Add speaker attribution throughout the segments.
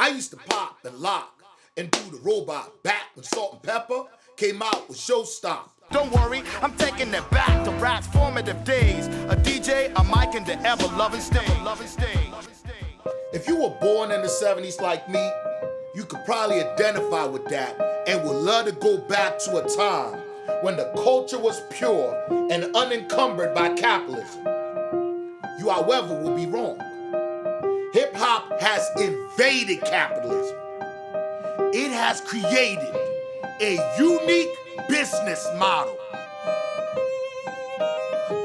Speaker 1: I used to pop and lock and do the robot back when Salt and Pepper came out with Showstop.
Speaker 2: Don't worry, I'm taking it back to rap's formative days. A DJ, a mic, and the ever-loving stage.
Speaker 1: If you were born in the 70s like me, you could probably identify with that and would love to go back to a time when the culture was pure and unencumbered by capitalism. You, however, will be wrong. Hip-hop has invaded capitalism. It has created a unique business model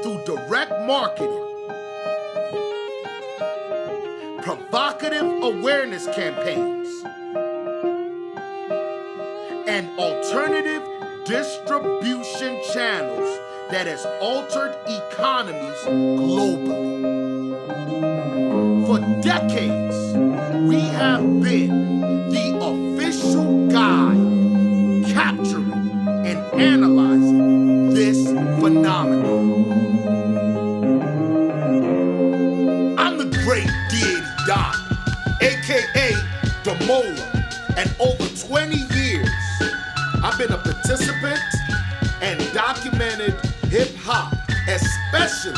Speaker 1: through direct marketing, provocative awareness campaigns, and alternative distribution channels that has altered economies globally. For decades, we have been the official guide capturing and analyzing this phenomenon. I'm the great deity Don, aka the Mola, and over 20 years I've been a participant and documented hip-hop, especially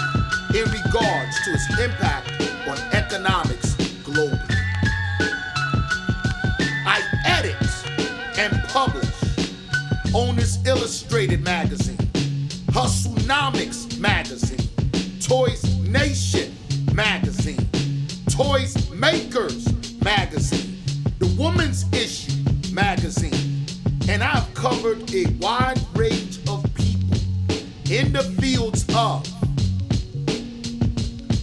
Speaker 1: in regards to its impact on economics globally. I edit and publish Owners Illustrated magazine, Hustlenomics magazine, Toys Nation magazine, Toys Makers magazine, The Woman's Issue magazine, and I've covered a wide range of people in the fields of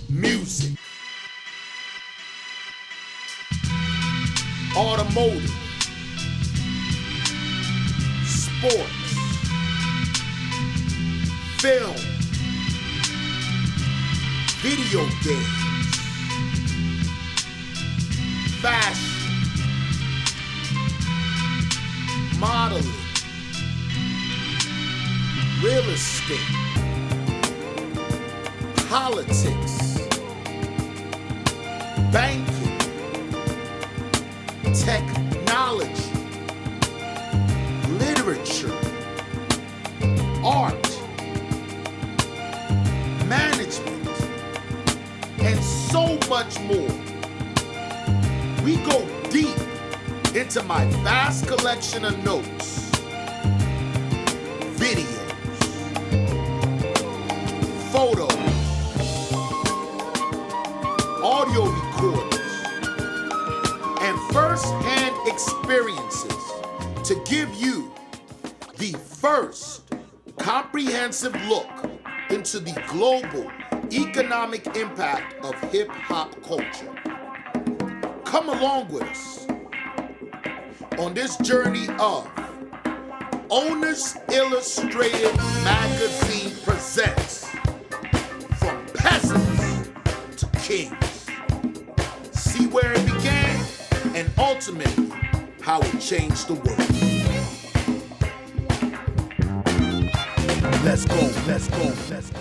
Speaker 1: music, automotive, sports, film, video games, fashion, modeling, real estate, politics, banking, technology, literature, art, management, and so much more. We go deep into my vast collection of notes, videos, photos, audio recordings, and first-hand experiences to give you the first comprehensive look into the global economic impact of hip-hop culture. Come along with us on this journey of Owners Illustrated Magazine presents From Peasants to Kings. See where it began and ultimately how it changed the world. Let's go, let's go, let's go.